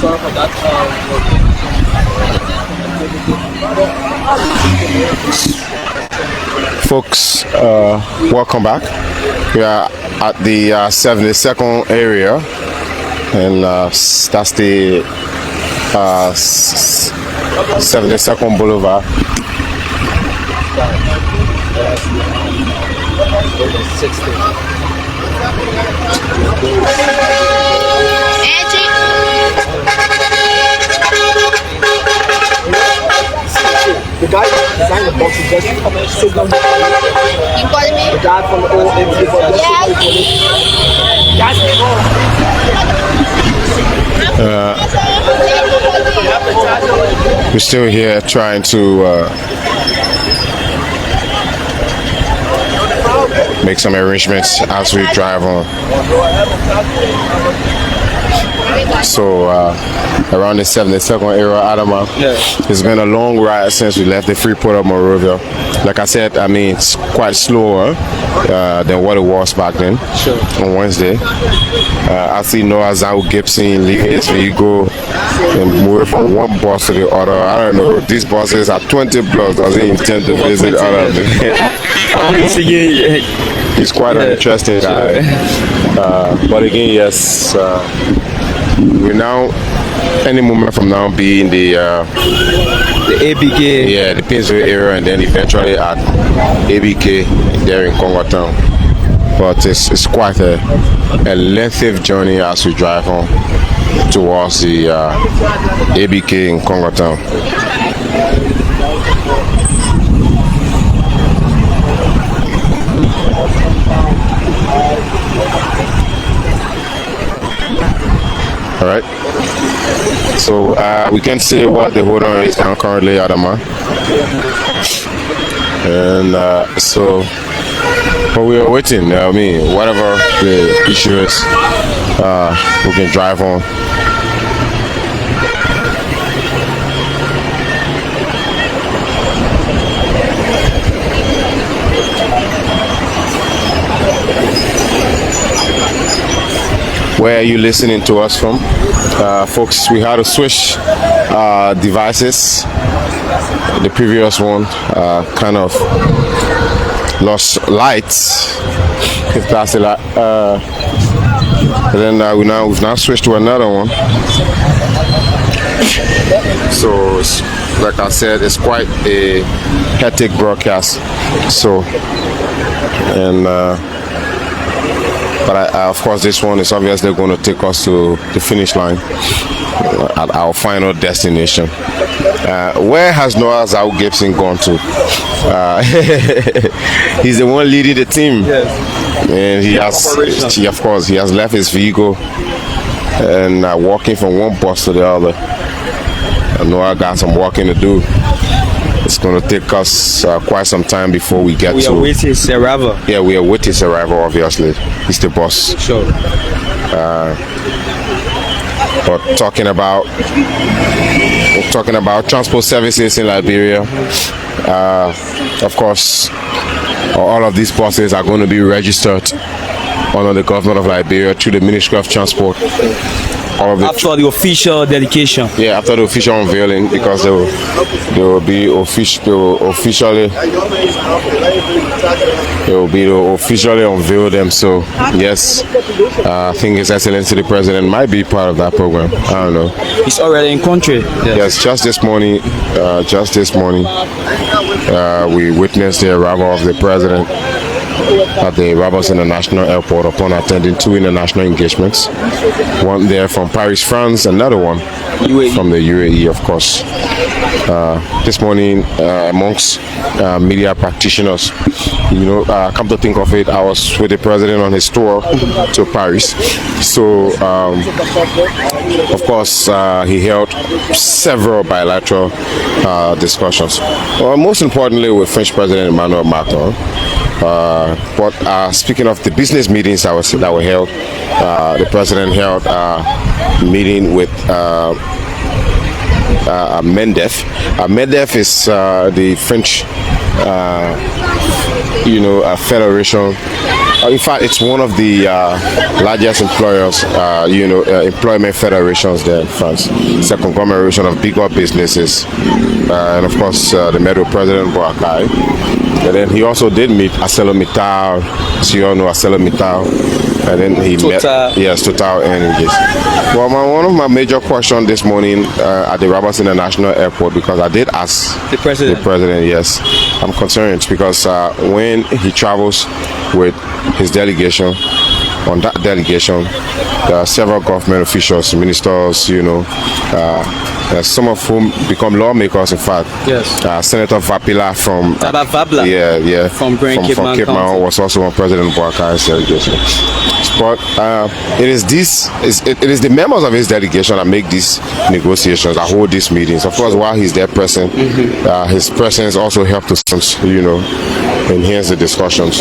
Sorry for that. Folks, welcome back. We are at the 72nd area, and that's the 72nd Boulevard. The guy that designed the box is just signal. You calling me? The guy from the old MC box. Yes. We're still here trying to make some arrangements as we drive on. So around the 72nd area, Adama, it's been a long ride since we left the FreePort of Monrovia. Like I said, I mean, it's quite slower than what it was back then. Sure. On Wednesday. I see Noah Zhao Gibson leaving his vehicle and move from one bus to the other. I don't know, these buses are 20 blocks. Does he intend to visit other? He's quite an interesting guy. But again, yes, we're now, any moment from now, be in the ABK. Yeah, the Painesville area, and then eventually at ABK there in Congo Town. But it's quite a lengthy journey as we drive on towards the ABK in Congo Town. All right. So we can see what the hold on is currently, Adama. And but we are waiting. I mean, whatever the issue is, we can drive on. Where are you listening to us from? Folks, we had to switch devices. The previous one kind of lost lights. If that's a lot. Then we've now switched to another one. So, like I said, it's quite a hectic broadcast. So, and but of course, this one is obviously going to take us to the finish line at our final destination. Where has Noah Zhao Gibson gone to? He's the one leading the team, and he has left his vehicle and walking from one bus to the other. And Noah got some walking to do. It's going to take us quite some time before we get to... We are waiting his arrival. Yeah, we are waiting his arrival, obviously. He's the boss. Sure. But talking about transport services in Liberia, of course, all of these buses are going to be registered under the government of Liberia through the Ministry of Transport. After the official dedication. Yeah, after the official unveiling, because they will be officially unveil them. So yes, I think His Excellency the President might be part of that program. I don't know. He's already in country. Yes, just this morning, we witnessed the arrival of the President at the Rabat International Airport upon attending 2 international engagements. One there from Paris, France, another one from the UAE, of course. This morning, amongst media practitioners, come to think of it, I was with the President on his tour to Paris. So, of course, he held several bilateral discussions. Most importantly, with French President Emmanuel Macron. But speaking of the business meetings that were held, the President held a meeting with MENDEF. MENDEF is the French, federation In fact, it's one of the largest employers, employment federations there in France. It's a conglomeration of bigger businesses, and of course, the Meadow president Boakai. And then he also did meet ArcelorMittal, so you all know ArcelorMittal. And then he met Total Energies. Well, one of my major questions this morning at the Roberts International Airport, because I did ask the president, yes, I'm concerned because when he travels with his delegation, on that delegation, there are several government officials, ministers, some of whom become lawmakers. In fact, yes. Senator Vapila from from Cape Mahon was also on President Boakai's delegation. But it is the members of his delegation that make these negotiations, that hold these meetings. Of course, while he's there present, his presence also helps to, enhance the discussions.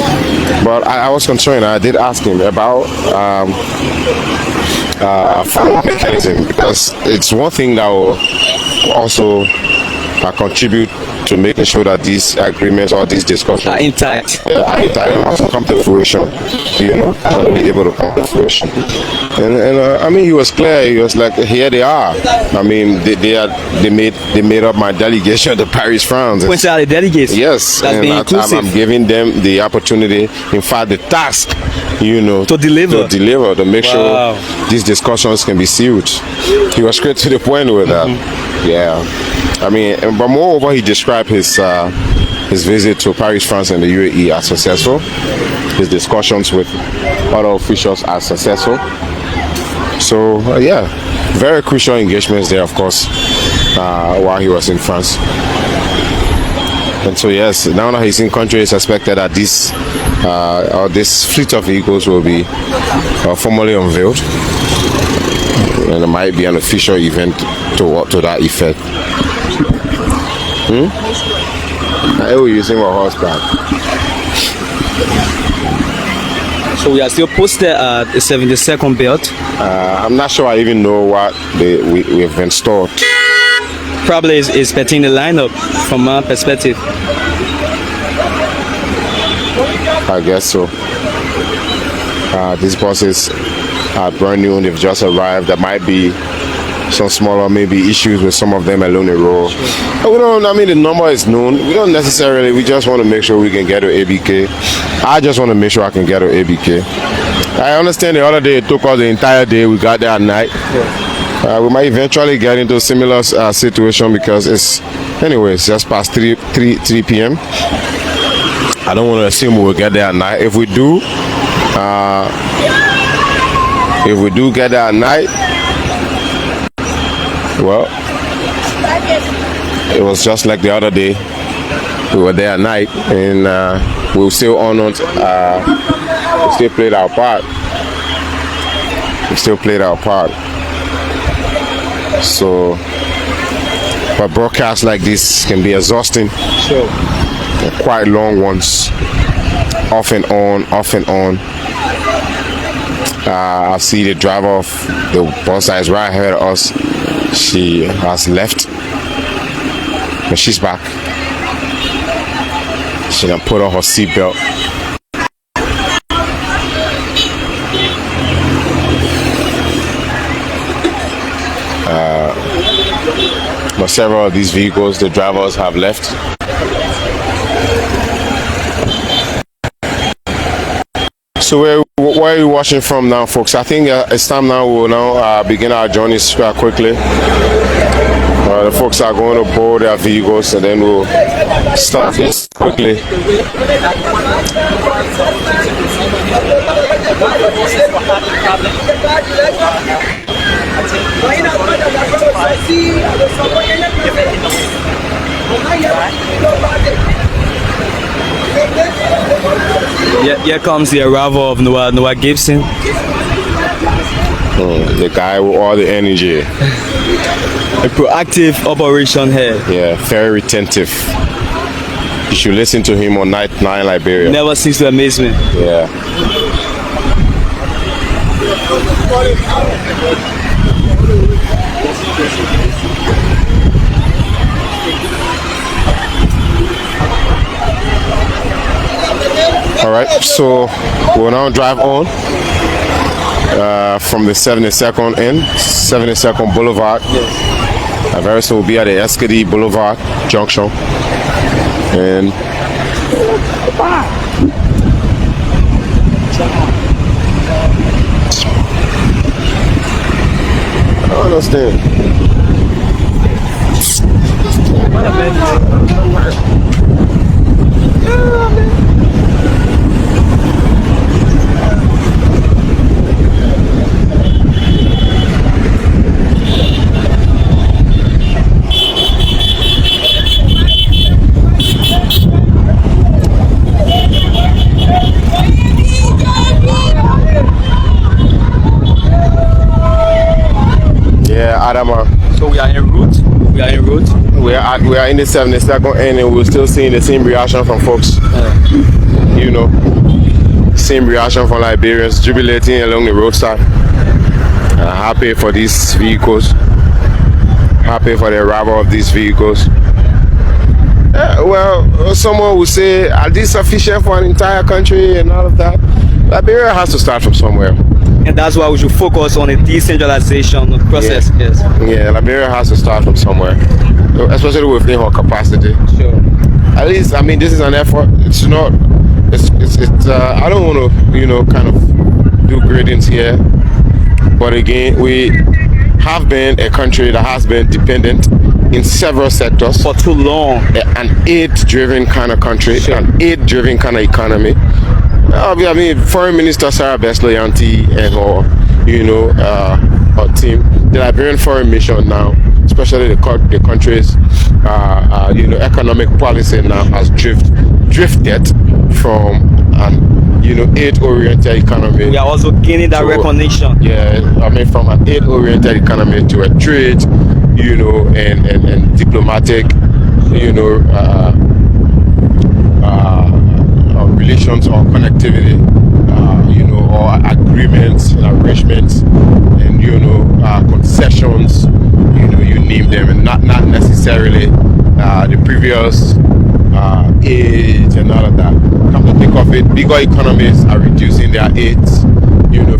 But I was concerned. I did ask him about follow mechanism, because it's one thing that will also contribute to making sure that these agreements or these discussions are intact. And also come to fruition. Be able to come to fruition. And he was clear. He was like, here they are. They made up my delegation to Paris, France. Which are the delegates? Yes, that's being inclusive. I'm giving them the opportunity, in fact, the task, to deliver, to make sure these discussions can be sealed. He was straight to the point with that. Yeah. But moreover, he described his visit to Paris, France and the UAE as successful. His discussions with other officials are successful. So, very crucial engagements there, of course, while he was in France. And so, yes, now that he's in country, it's expected that this fleet of vehicles will be formally unveiled. And it might be an official event to that effect. I will using my horseback. So we are still posted at the 72nd belt. I'm not sure I even know what we've installed. Probably is expecting the lineup from my perspective. I guess so. These buses are brand new and they've just arrived. There might be some smaller maybe issues with some of them along the road. The number is known. We just want to make sure we can get to ABK. I just want to make sure I can get to ABK. I understand the other day it took us the entire day. We got there at night. We might eventually get into a similar situation because it's just past 3 p.m. I don't want to assume we'll get there at night. If we do get there at night, well, it was just like the other day. We were there at night, and we still honored. We still played our part. So, but broadcasts like this can be exhausting. Sure. Quite long ones, off and on. I see the driver of the bus that is right ahead of us. She has left, but she's back. She done put on her seatbelt. But several of these vehicles, the drivers have left. So where are you watching from now, folks? I think it's time now. We'll now begin our journey quickly. The folks are going to board their vehicles, and then we'll start this quickly. Here comes the arrival of Noah Gibson. The guy with all the energy. A proactive operation here. Yeah, very retentive. You should listen to him on Night 9 Liberia. Never cease to amaze me. Yeah. All right, so we'll now drive on from the 72nd end, 72nd Boulevard. Very soon we'll be at the Escady Boulevard Junction. And I don't understand. Yeah, Adama. So we are en route. We are en route. We are in the 72nd end, and we're still seeing the same reaction from folks. You know, same reaction from Liberians jubilating along the roadside. Happy for these vehicles. Happy for the arrival of these vehicles. Well, someone will say, are these sufficient for an entire country and all of that? Liberia has to start from somewhere. And that's why we should focus on the decentralization process. Yeah. Yes. Yeah, Liberia has to start from somewhere, especially within her capacity. Sure. At least, I mean, this is an effort. It's not. It's. I don't want to, you know, kind of do gradings here, but again, we have been a country that has been dependent in several sectors For too long. an aid-driven kind of country, Sure. an aid-driven kind of economy. I mean, Foreign Minister Sarah Besloyanti and her, you know, her team, the Liberian Foreign Mission now, especially the country's, you know, economic policy now has drifted from an, you know, aid-oriented economy. We are also gaining that recognition. Yeah, I mean, from an aid-oriented economy to a trade, you know, and diplomatic, you know, relations or connectivity, you know, or agreements and arrangements, and you know, concessions, you know, you name them, and not necessarily the previous aid and all of that. Come to think of it, bigger economies are reducing their aids, you know,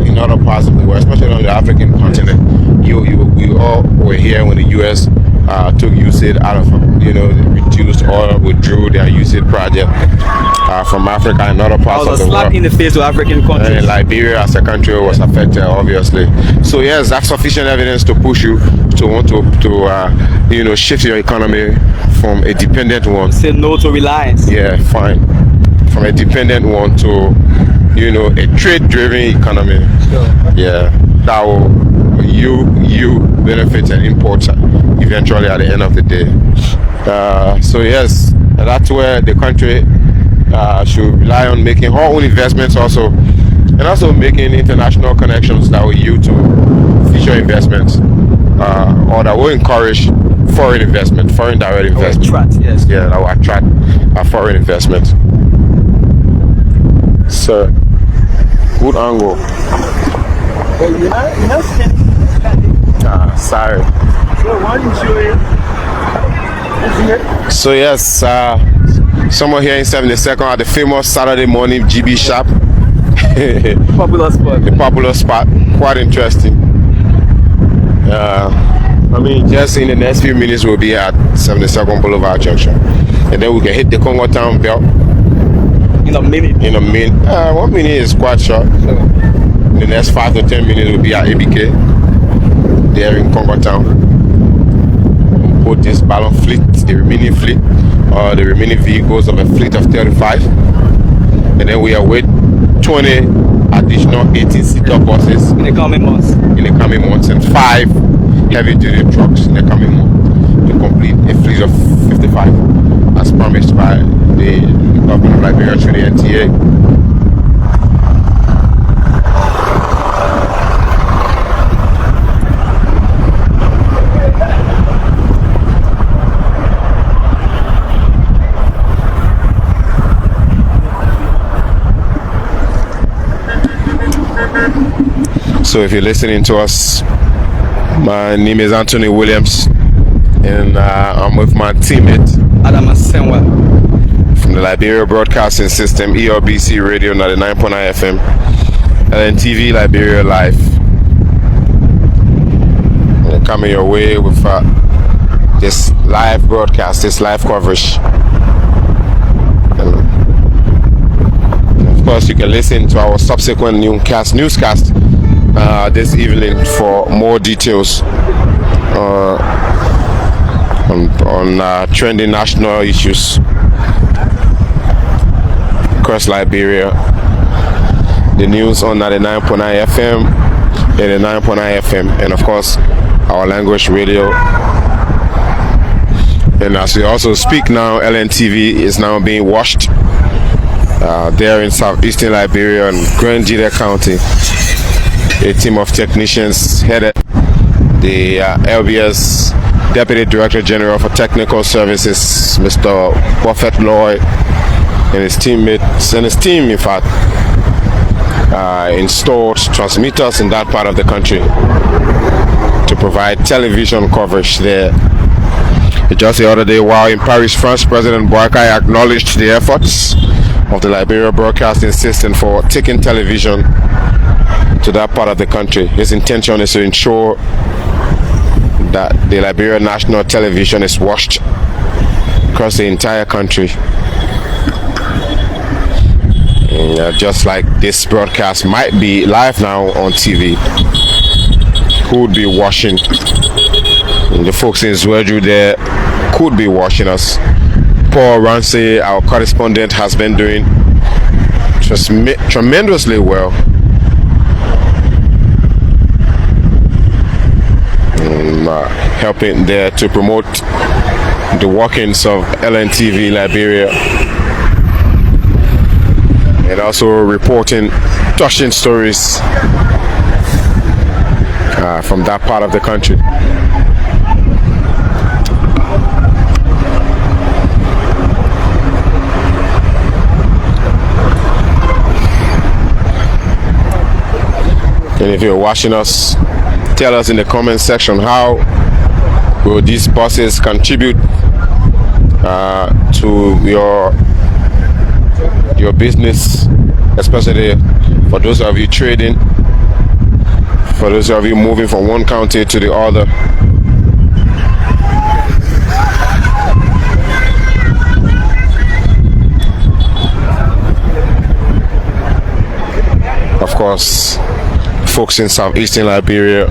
in other parts of the world, especially on the African continent. We all were here when the U.S. Took USAID out of, you know, reduced or withdrew their USAID project from Africa and other parts of the world. Slap in the face to African countries. And Liberia as a country was affected, obviously. So yes, that's sufficient evidence to push you to want to you know, shift your economy from a dependent one. Say no to reliance. Yeah, fine. From a dependent one to, you know, a trade-driven economy. Sure. Yeah, that will you benefit and import eventually at the end of the day. So yes, that's where the country should rely on making her own investments also, and also making international connections that will yield to future investments, or that will encourage foreign investment, foreign direct investment. Attract, yes. Yeah, that will attract foreign investment. So, good angle. But you're not Sorry. So why didn't you So yes, someone here in 72nd at the famous Saturday morning GB shop. Popular spot. The popular spot. Quite interesting. I mean, just in the next few minutes we'll be at 72nd Boulevard Junction, and then we can hit the Congo Town belt In a minute. in a minute. 1 minute is quite short. In the next 5 to 10 minutes we'll be at ABK there in Congo Town. We'll put this ballon fleet, the remaining fleet, or the remaining vehicles of a fleet of 35, and then we await 20 additional 18-seater buses In the coming months. and 5 heavy-duty trucks in the coming month to complete a fleet of 55 as promised by the government of Liberia through the NTA. So if you're listening to us, my name is Anthony Williams, and I'm with my teammate Adam Senwa. from from the Liberia Broadcasting System, ERBC Radio 99.9 FM, LNTV Liberia Live. And coming your way with this live broadcast, this live coverage. And of course, you can listen to our subsequent newscast this evening for more details on trending national issues across Liberia. The news on 99.9 FM, 89.9 FM, and of course our language radio. And as we also speak now, LNTV is now being watched there in southeastern Liberia and Grand Jida County. A team of technicians headed the LBS Deputy Director General for Technical Services, Mr. Buffett Lloyd, and his teammates and his team, in fact, installed transmitters in that part of the country to provide television coverage there. Just the other day, while in Paris, France, President Boakai acknowledged the efforts of the Liberia Broadcasting System for taking television to that part of the country. His intention is to ensure that the Liberia National Television is watched across the entire country. And, just like this broadcast might be live now on TV, who would be watching? And the folks in Zwedru there could be watching us. Paul Ramsey, our correspondent, has been doing tremendously well. Helping there to promote the workings of LNTV Liberia, and also reporting touching stories from that part of the country. And if you're watching us, tell us in the comment section, how will these buses contribute to your business, especially for those of you trading, for those of you moving from one county to the other. Of course, folks in southeastern Liberia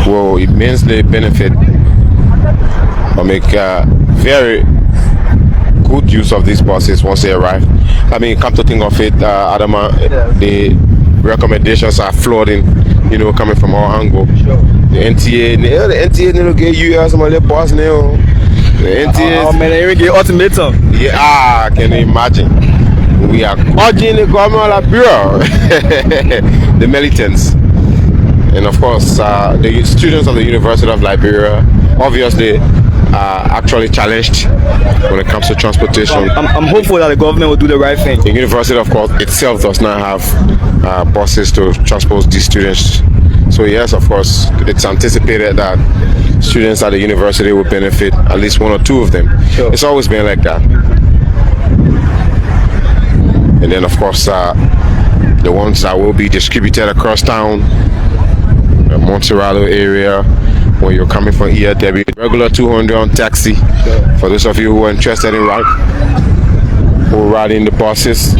will immensely benefit or make very good use of these buses once they arrive. I mean, come to think of it, Adama, the recommendations are flooding, coming from all angles. The NTA never get you as my little boss now. The NTA. Oh man, they even get ultimatum. Yeah, can you imagine? We are urging the government of Liberia, the militants. And of course, the students of the University of Liberia obviously are actually challenged when it comes to transportation. I'm hopeful that the government will do the right thing. The university, of course, itself does not have buses to transport these students. So yes, of course, it's anticipated that students at the university will benefit, at least one or two of them. Sure. It's always been like that. And then, of course, the ones that will be distributed across town, the Monterado area, when you're coming from ERW, regular 200 on taxi. Sure. For those of you who are interested in riding the buses.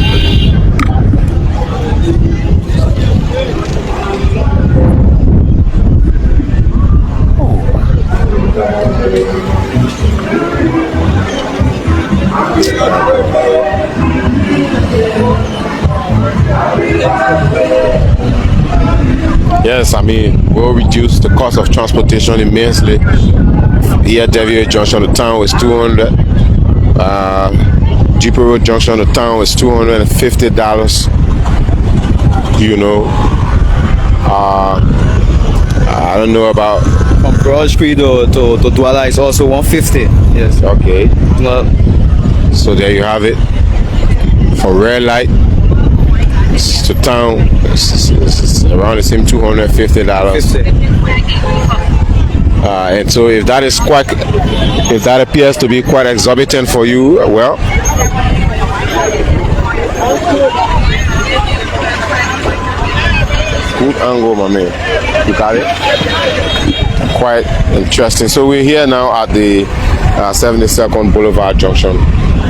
Yes, I mean, we'll reduce the cost of transportation immensely. Here, Devia Junction to town is $200. Jeep Road Junction to town is $250. I don't know about. From Broad Street to Douala is also $150. Yes. Okay. So there you have it. For red light to town, it's around the same $250. And so if that appears to be quite exorbitant for you, well, good angle, my man. You got it? Quite interesting. So we're here now at the 72nd Boulevard Junction.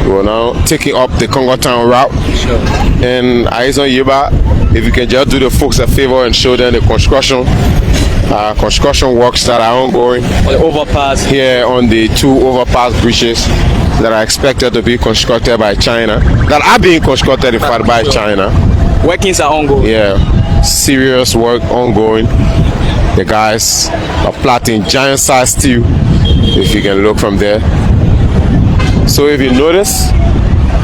We're now taking up the Congo Town route. Sure. And Aizon Yeba, if you can just do the folks a favor and show them the construction works that are ongoing. The overpass. Here on the 2 overpass bridges that are expected to be constructed by China. That are being constructed in fact by China. Workings are ongoing. Yeah. Serious work ongoing. The guys are plotting giant size steel, if you can look from there. So if you notice,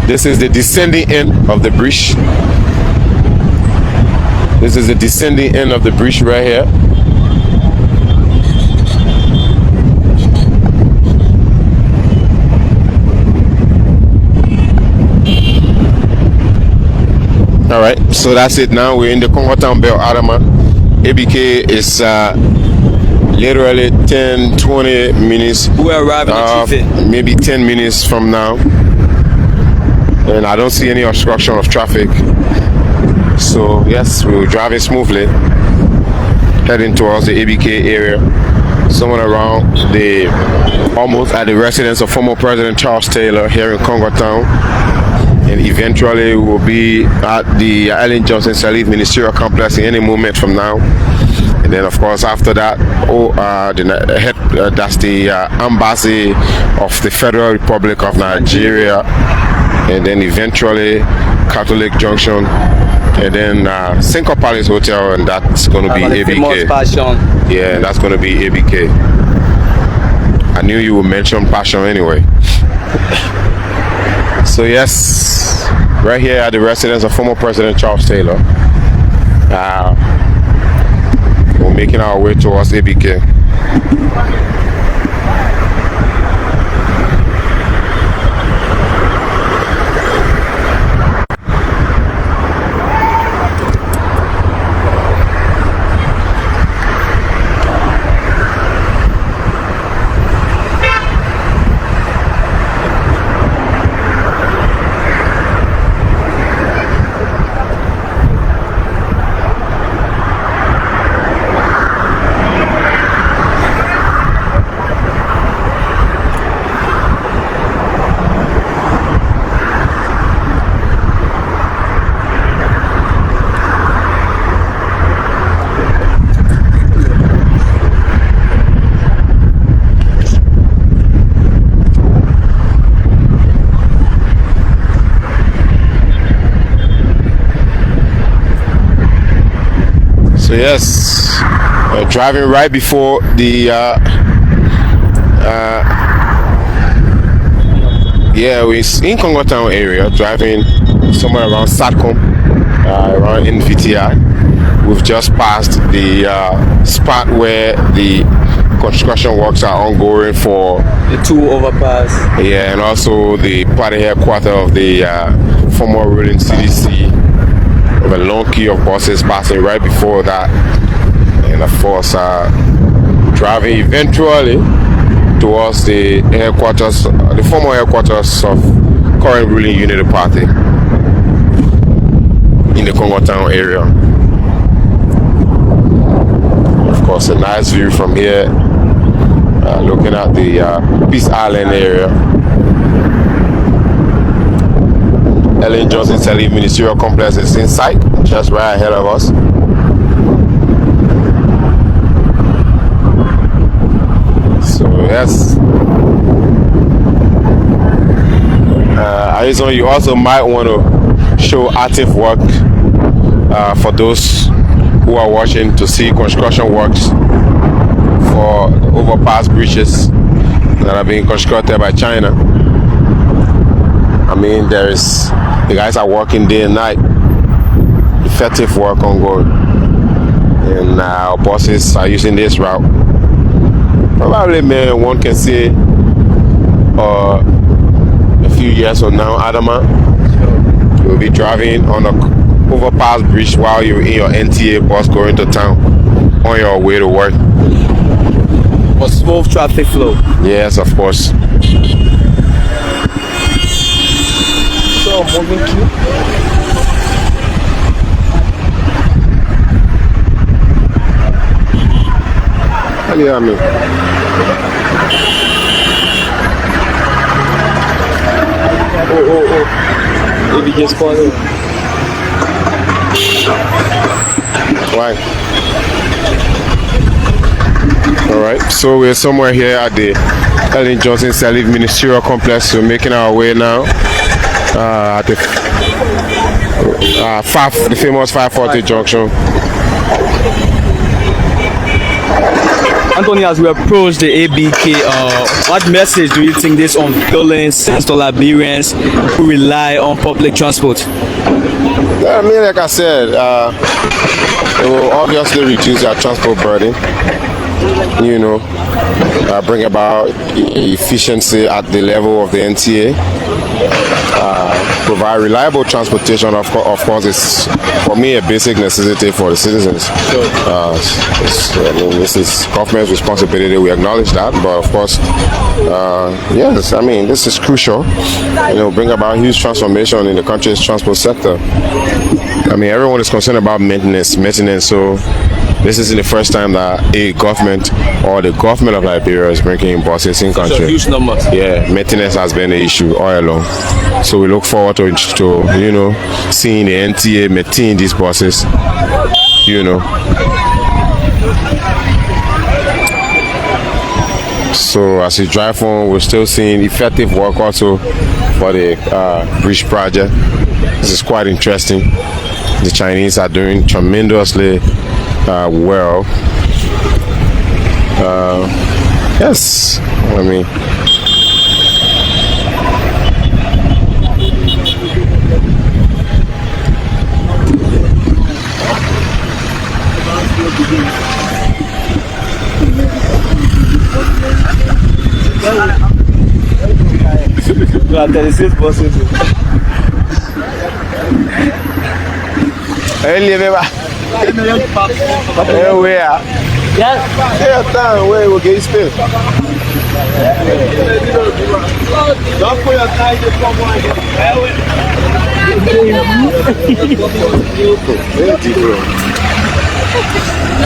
this is the descending end of the bridge. This is the descending end of the bridge right here. All right, so that's it now. We're in the Congo Town Bell Adama. ABK is literally 10-20 minutes. We arrive at maybe 10 minutes from now. And I don't see any obstruction of traffic. So yes, we're driving smoothly, heading towards the ABK area. Somewhere around almost at the residence of former President Charles Taylor here in Congo Town. And eventually we will be at the Ellen Johnson Sirleaf Ministerial Complex in any moment from now. And then of course after that, that's the embassy of the Federal Republic of Nigeria. And then eventually Catholic Junction. And then Cinco Palace Hotel, and that's going to be ABK. Yeah, that's going to be ABK. I knew you would mention Passion anyway. So yes, right here at the residence of former President Charles Taylor, we're making our way towards ABK. So yes, driving right before the we're in Congo Town area, driving somewhere around Satcom, around NVTI. We've just passed the spot where the construction works are ongoing for the 2 overpass. Yeah, and also the party headquarters of the former ruling CDC. With a long queue of buses passing right before that, and of course driving eventually towards the headquarters, the former headquarters of current ruling Unity Party in the Congo Town area. Of course, a nice view from here, looking at the Peace Island area. Ellen Johnson Sirleaf Ministerial Complex is in sight, just right ahead of us. So yes, Arizona, you also might want to show active work for those who are watching to see construction works for the overpass bridges that are being constructed by China. I mean, the guys are working day and night, effective work ongoing, and our bosses are using this route. Probably, man, one can say a few years from now, Adama, you'll be driving on a overpass bridge while you're in your NTA bus going to town on your way to work. for smooth traffic flow. Yes, of course. So moving queue. Yeah, I mean. Oh. If you just follow. Why? All right, so we're somewhere here at the Ellen Johnson Sirleaf Ministerial Complex. We're making our way now at the the famous 540 junction. Anthony, as we approach the ABK, what message do you think this unveiling sends to Liberians who rely on public transport? I mean, like I said, it will obviously reduce our transport burden. You know, bring about efficiency at the level of the NTA. Provide reliable transportation, of course, is for me a basic necessity for the citizens. I mean, this is government's responsibility. We acknowledge that, but of course, yes, I mean, this is crucial. You know, bring about huge transformation in the country's transport sector. I mean, everyone is concerned about maintenance. So this isn't the first time that a government or the government of Liberia is bringing in buses in country. It's a huge number. Yeah, maintenance has been an issue all along. So we look forward to you know, seeing the NTA maintain these buses. You know. So as we drive on, we're still seeing effective work also for the bridge project. This is quite interesting. The Chinese are doing tremendously well. Yes, I mean. Where will get spilled? Don't put your tie to come on.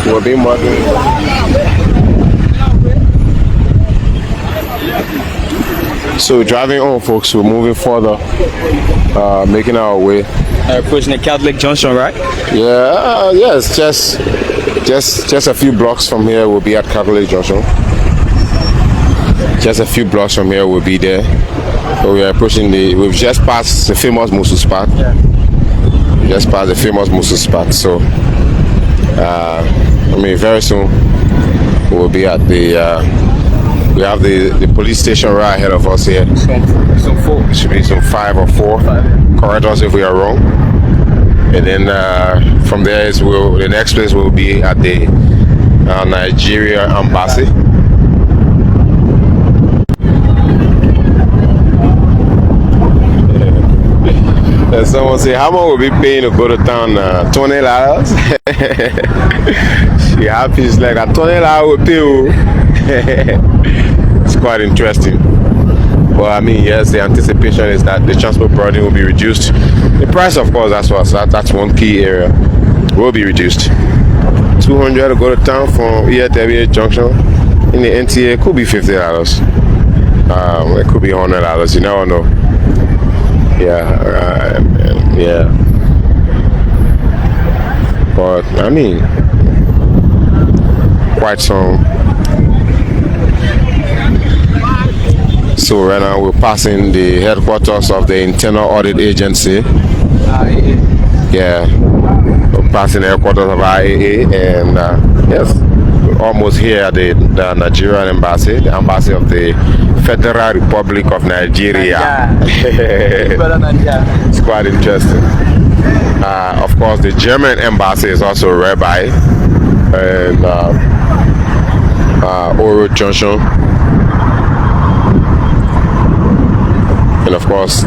We'll be modern. So driving on, folks, we're moving further, making our way. Approaching the Catholic Junction, right? Yeah, yes, just a few blocks from here we'll be at Catholic Junction. Just a few blocks from here we'll be there. So we are approaching we've just passed the famous Musu spot. Yeah. Just passed the famous Musu spot. So, I mean, very soon we'll be at we have the police station right ahead of us here. Some 4. It should be some 5 or 4. Correct us if we are wrong. And then from there the next place will be at the Nigeria embassy. And someone say, how much will be paying to go to town? $20. She happy. It's like a $20 will pay you. It's quite interesting. Well, I mean, yes, the anticipation is that the transport burden will be reduced. The price, of course, that's one key area, will be reduced. $200 to go to town from FreePort Junction in the NTA could be $50. It could be $100. You never know. Yeah. But I mean, quite some. So right now we're passing the headquarters of the Internal Audit Agency. Yeah, we're passing the headquarters of IAA, and yes, we're almost here at the Nigerian embassy, the embassy of the Federal Republic of Nigeria. It's quite interesting. Of course, the German embassy is also right by, and Oro Junction. And of course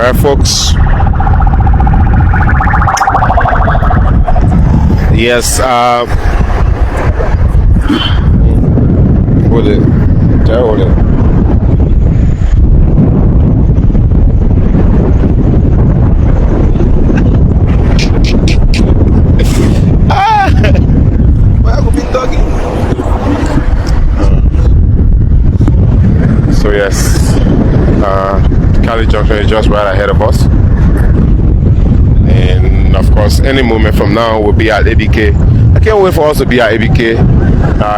Alright, folks. Yes, hold it. Hold it. So yes, Cali Junction is just right ahead of us, and of course any moment from now we'll be at ABK. I can't wait for us to be at ABK.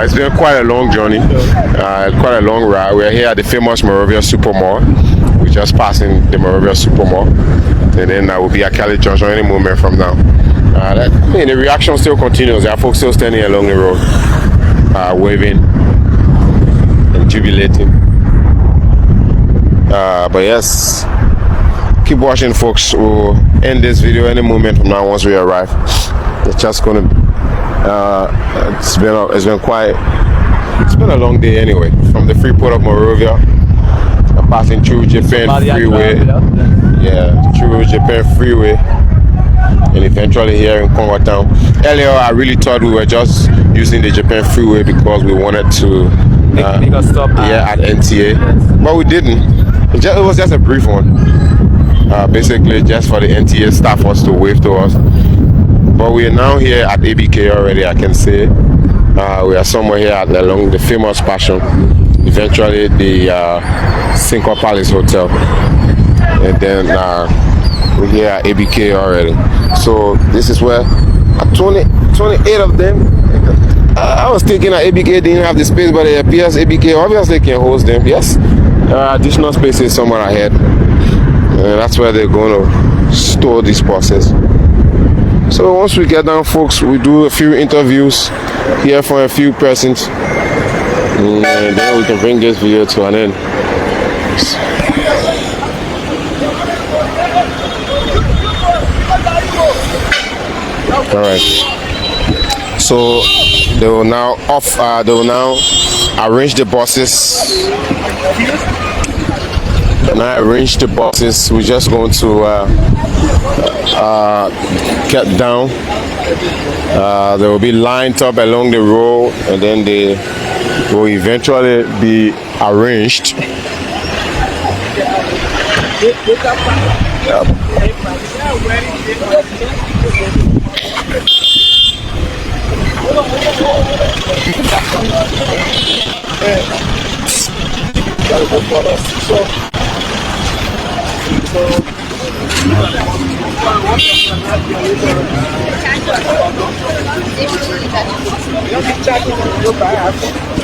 It's been quite a long journey, quite a long ride. We're here at the famous Monrovia Super Mall. We're just passing the Monrovia Super Mall, and then we'll be at Cali Junction any moment from now. The reaction still continues. There are folks still standing along the road, waving and jubilating. But yes, keep watching, folks. We'll end this video any moment from now once we arrive. It's just gonna it's been a long day anyway. From the FreePort of Monrovia, passing through Japan Freeway, through Japan Freeway, and eventually here in Congo Town. Earlier I really thought we were just using the Japan Freeway because we wanted to make a stop at NTA, but we didn't. It was just a brief one, basically just for the NTA staffers to wave to us. But we are now here at ABK already, I can say. We are somewhere here along the famous Passion, eventually the Cinco Palace Hotel, and then we're here at ABK already. So this is where 28 of them. I was thinking that ABK didn't have the space, but it appears ABK obviously can host them. Yes, there are additional spaces somewhere ahead, and that's where they're going to store these buses. So once we get down, folks, we do a few interviews, hear from a few persons, and then we can bring this video to an end. All right. So they will now arrange the buses. We're just going to get down. They will be lined up along the road, and then they will eventually be arranged.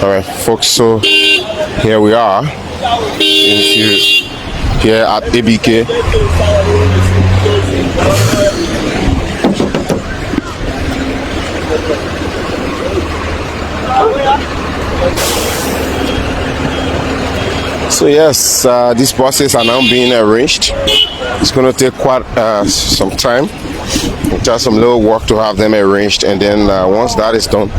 All right, folks, so here we are here at ABK. So yes, these buses are now being arranged. It's going to take quite some time, just some little work to have them arranged, and then once that is done,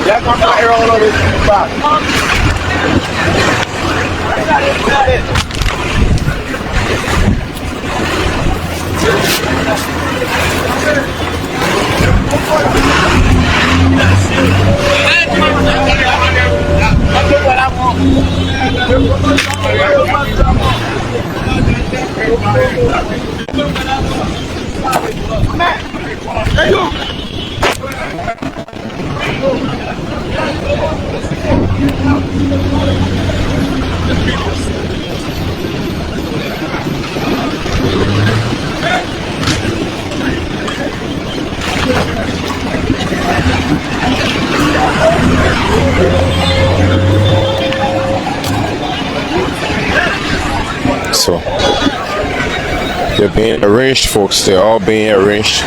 Yeah, come out here all over this spot. So they're being arranged, folks. They're all being arranged.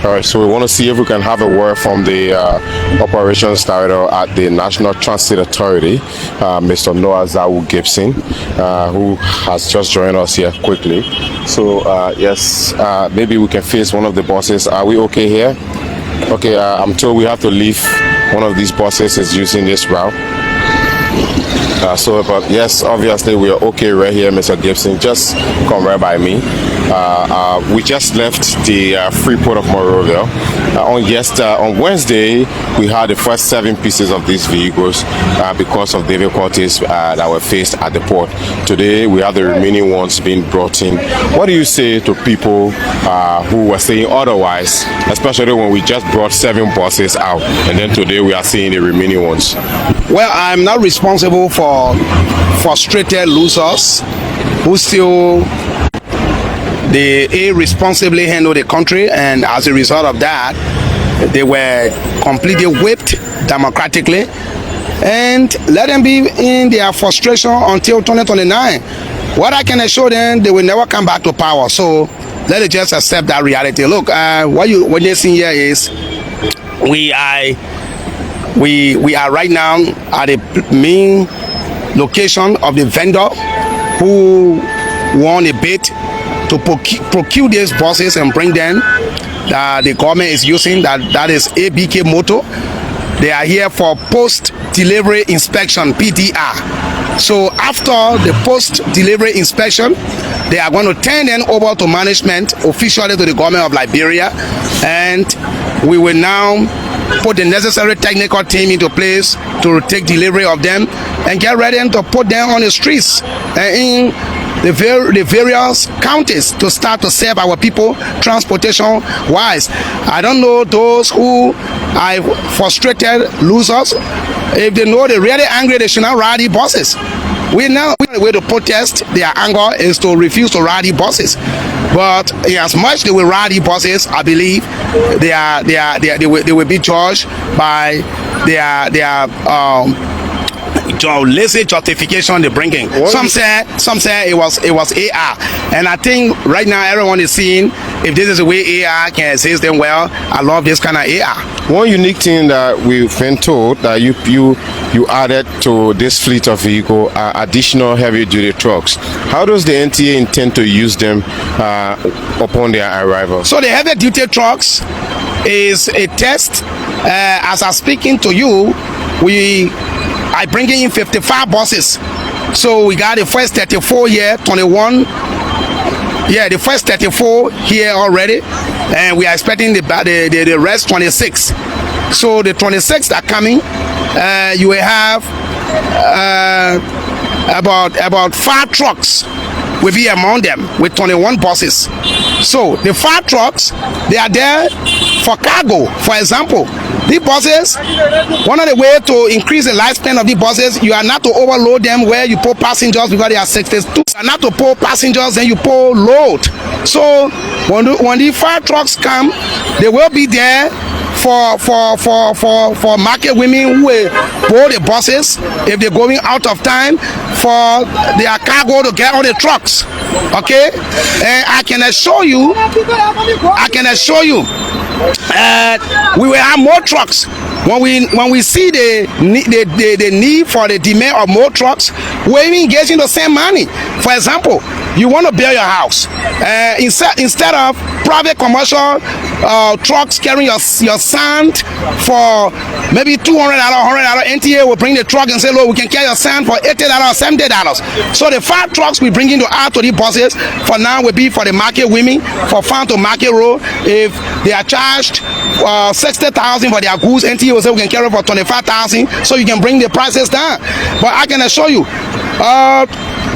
All right, so we want to see if we can have a word from the operations director at the National Transit Authority, Mr. Noah Zawu Gibson, who has just joined us here quickly. So yes, maybe we can face one of the buses. Are we okay here? Okay, I'm told we have to leave. One of these buses is using this route. But yes, obviously we are okay right here, Mr. Gibson. Just come right by me. We just left the FreePort of Monrovia. On Wednesday, we had the first 7 pieces of these vehicles because of difficulties that were faced at the port. Today, we have the remaining ones being brought in. What do you say to people who were saying otherwise, especially when we just brought 7 buses out, and then today we are seeing the remaining ones? Well, I'm not responsible for frustrated losers who still they irresponsibly handle the country, and as a result of that, they were completely whipped democratically, and let them be in their frustration until 2029. What I can assure them, they will never come back to power. So let us just accept that reality. Look, what you're seeing here is we are right now at the main location of the vendor who won a bid to procure these buses and bring them that the government is using. That is ABK Motor. They are here for post-delivery inspection, PDR. So after the post-delivery inspection, they are going to turn them over to management officially to the government of Liberia, and we will now put the necessary technical team into place to take delivery of them and get ready to put them on the streets in the various counties to start to serve our people transportation wise. I don't know those who are frustrated losers. If they know they're really angry, they should not ride the buses. We now the way to protest their anger is to refuse to ride the buses. But as much they will ride the buses, I believe they will be judged by their lazy justification they're bringing. Some say it was AR, and I think right now everyone is seeing if this is the way AR can assist them. Well, I love this kind of AR. One unique thing that we've been told that you added to this fleet of vehicle are additional heavy duty trucks. How does the NTA intend to use them upon their arrival? So the heavy duty trucks is a test. As I'm speaking to you, I bringing in 55 buses. So we got the first 34 here, 21. Yeah, the first 34 here already, and we are expecting the rest 26. So the 26 that are coming, you will have about 5 trucks will be among them with 21 buses. So the 5 trucks, they are there for cargo. For example, these buses, one of the ways to increase the lifespan of these buses, you are not to overload them where you put passengers because they are 62. You are not to put passengers, then you put load. So when the 5 trucks come, they will be there for market women who will board the buses if they're going out of time for their cargo to get on the trucks. Okay, and I can assure you, we will have more trucks. When we see the need for the demand of more trucks, we're even engaging the same money. For example, you want to build your house, instead of private commercial trucks carrying your sand for maybe $200, $100, NTA will bring the truck and say, look, we can carry your sand for $80, $70. So the 5 trucks we bring into out to the buses for now will be for the market women, for farm to market road. If they are charged $60,000 for their goods, NTA will say we can carry for $25,000, so you can bring the prices down. But I can assure you,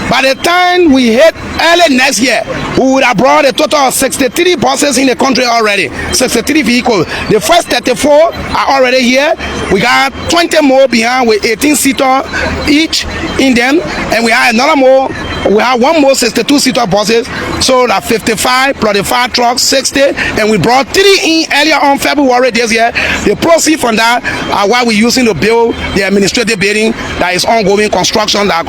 by the time we hit early next year, we would have brought a total of 63 buses in the country already, 63 vehicles. The first 34 are already here. We got 20 more behind with 18-seater each in them, and we have another more. We have one more 62-seater buses, so that 55 plus the 5 trucks, 60, and we brought 3 in earlier on February this year. The proceeds from that are what we're using to build the administrative building that is ongoing construction that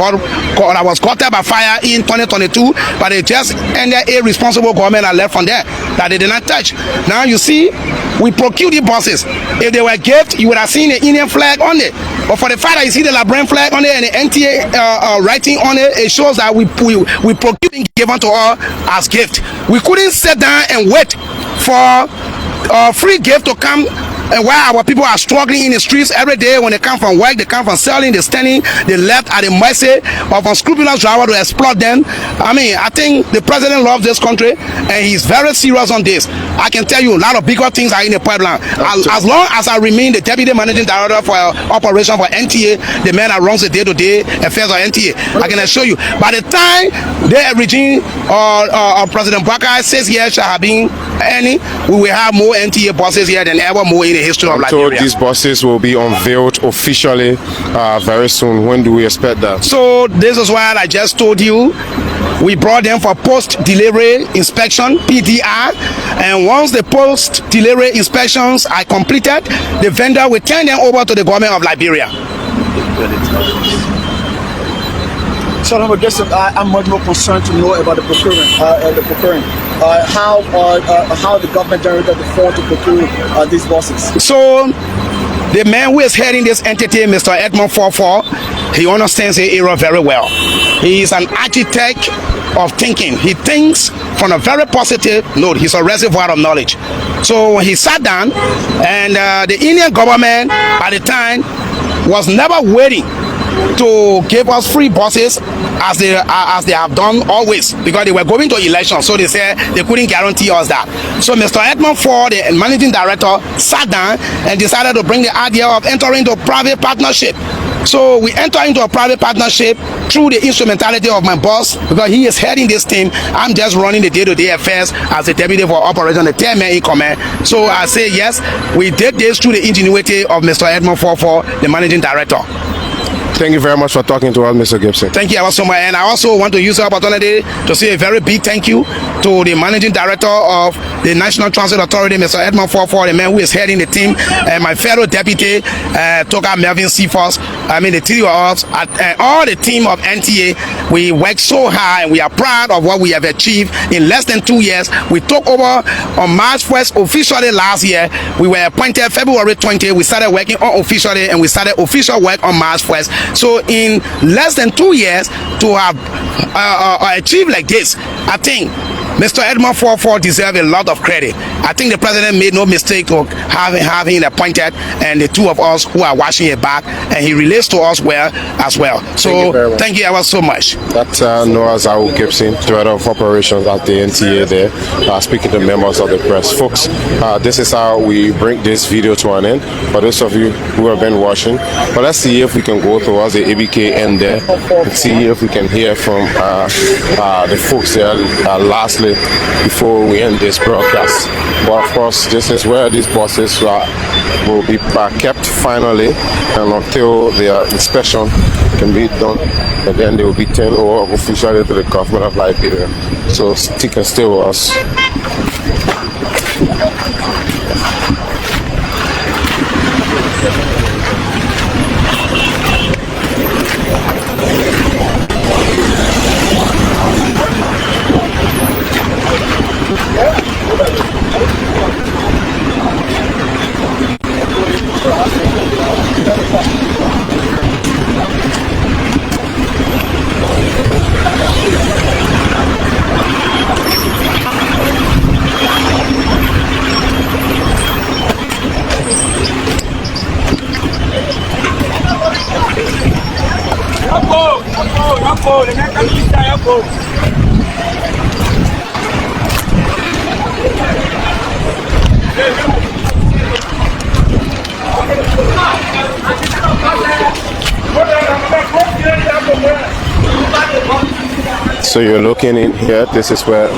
was caught by fire in 2022, but it just ended a responsible government that left from there that they did not touch. Now you see, we procure the buses. If they were gift, you would have seen the Indian flag on it. But for the fact that you see the Liberian flag on it and the NTA writing on it, it shows that we procure being given to us as gift. We couldn't sit down and wait for free gift to come. And while our people are struggling in the streets every day, when they come from work, they come from selling, they're standing, they left at the mercy of unscrupulous driver to exploit them. I mean, I think the president loves this country and he's very serious on this. I can tell you a lot of bigger things are in the pipeline. As long as I remain the deputy managing director for operation for NTA, the man that runs the day-to-day affairs of NTA, I can assure you, by the time the regime or President Baka 6 years shall have been any, we will have more NTA buses here than ever more in the history of Liberia. So these buses will be unveiled officially very soon. When do we expect that? So this is what I just told you. We brought them for post-delivery inspection, PDR, and once the post-delivery inspections are completed, the vendor will turn them over to the government of Liberia. So I guess I'm much more concerned to know about the procuring. How the government generated the fund to procure these buses. So the man who is heading this entity, Mr. Edmond 44, he understands the area very well. He is an architect of thinking. He thinks from a very positive note. He's a reservoir of knowledge. So when he sat down, and the Indian government at the time was never waiting to give us free buses as they have done always, because they were going to election, so they said they couldn't guarantee us that. So Mr. Edmond Ford, the managing director, sat down and decided to bring the idea of entering into private partnership. So we enter into a private partnership through the instrumentality of my boss, because he is heading this team. I'm just running the day-to-day affairs as the deputy for operation, the 10-man in command. So I say yes, we did this through the ingenuity of Mr. Edmond Ford, the managing director. Thank you very much for talking to us, Mr. Gibson. Thank you so much. And I also want to use the opportunity to say a very big thank you to the managing director of the National Transit Authority, Mr. Edmond Ford, the man who is heading the team, and my fellow deputy, Toka Melvin Seaforth. I mean, the three of us, and all the team of NTA, we worked so hard and we are proud of what we have achieved in less than 2 years. We took over on March 1st officially last year. We were appointed February 20th. We started working unofficially and we started official work on March 1st. So in less than 2 years to have achieved like this, I think Mr. Edmund Forford deserves a lot of credit. I think the president made no mistake to having him appointed, and the two of us who are watching it back, and he relates to us well as well. So thank you ever so much. That's Noah Zawu Gibson, Director of Operations at the NTA there, speaking to members of the press. Folks, this is how we bring this video to an end. For those of you who have been watching, but let's see if we can go towards the ABK end there and see if we can hear from the folks there lastly before we end this broadcast. But of course, this is where these buses will be kept finally, and until their inspection can be done, and then they will be turned over officially to the government of Liberia. So stick and stay with us. So you're looking in here, this is where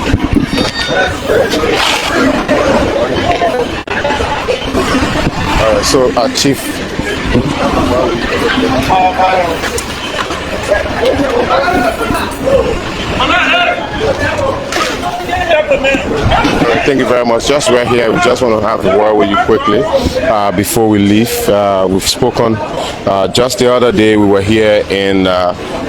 so our chief thank you very much. Just right here, we just want to have a word with you quickly before we leave. We've spoken just the other day. We were here and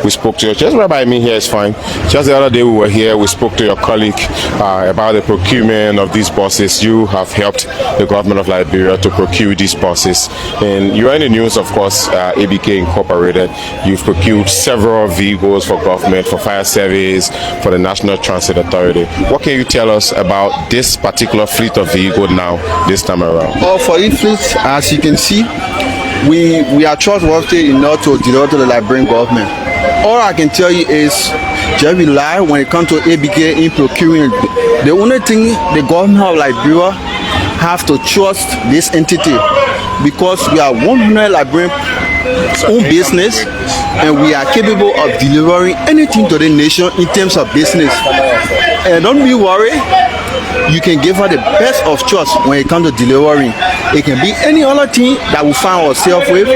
we spoke to you. Just right by me here is fine. Just the other day we were here. We spoke to your colleague about the procurement of these buses. You have helped the government of Liberia to procure these buses, and you are in the news, of course. ABK Incorporated. You've procured several vehicles for government, for fire service, for the National Transit Authority. What can you tell us about this particular fleet of vehicles now, this time around? Oh, for this fleet, as you can see, we are trustworthy enough to deliver to the Liberian government. All I can tell you is just rely when it comes to ABK in procuring. The only thing the government of Liberia have to trust this entity, because we are 100 Liberian own business, and we are capable of delivering anything to the nation in terms of business. And don't be worried, you can give her the best of trust when it comes to delivering. It can be any other thing that we find ourselves with,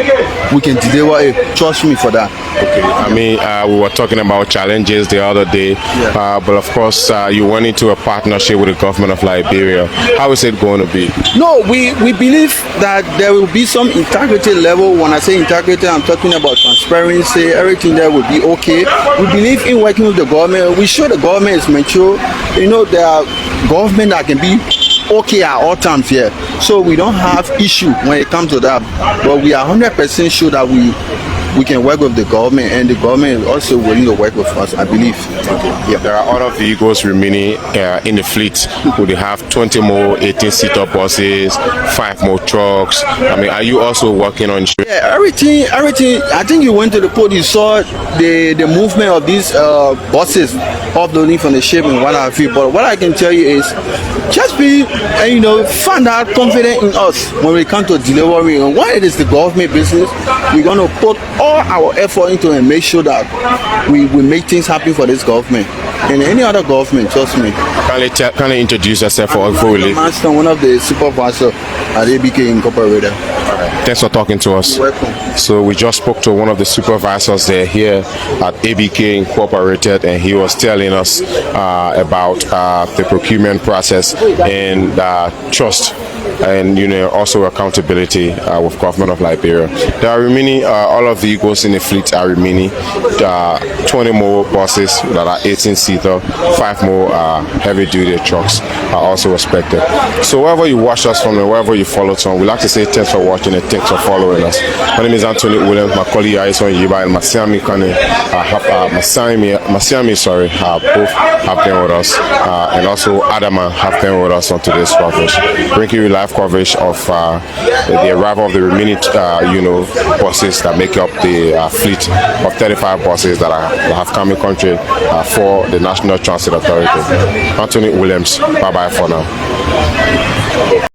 we can deliver it. Trust me for that. Okay, I mean, we were talking about challenges the other day, but of course, you went into a partnership with the government of Liberia. How is it going to be? No, we believe that there will be some integrity level. When I say integrity, I'm talking about transparency. Everything there will be okay. We believe in working with the government. We sure the government is mature. You know, there are government that can be okay at all times here. So we don't have issue when it comes to that. But we are 100% sure that we can work with the government, and the government is also willing to work with us, I believe. Yeah. There are other vehicles remaining in the fleet. Will they have 20 more 18-seater buses, 5 more trucks? I mean, are you also working on? Yeah, everything. I think you went to the port, you saw the movement of these buses offloading from the ship and what have you. But what I can tell you is, just be, find out confident in us when we come to delivering. And when it is the government business, we're going to put all our effort into and make sure that we make things happen for this government and any other government. Trust me. Can you introduce yourself before we leave? I'm one of the supervisors at ABK Incorporated. Thanks for talking to us. You're welcome. So we just spoke to one of the supervisors there here at ABK Incorporated, and he was telling us about the procurement process and trust, and also accountability with government of Liberia. There are remaining all of the vehicles in the fleet are remaining. 20 more buses that are 18-seater, 5 more heavy-duty trucks are also expected. So wherever you watch us from and wherever you follow us on, we'd like to say thanks for watching it. Thanks for following us. My name is Anthony Williams. My colleague Aison Yiba and Masiami Kane, both have been with us, and also Adama have been with us on today's coverage, bringing you live coverage of the arrival of the remaining, buses that make up the fleet of 35 buses that have come in country for the National Transit Authority. Anthony Williams, bye bye for now.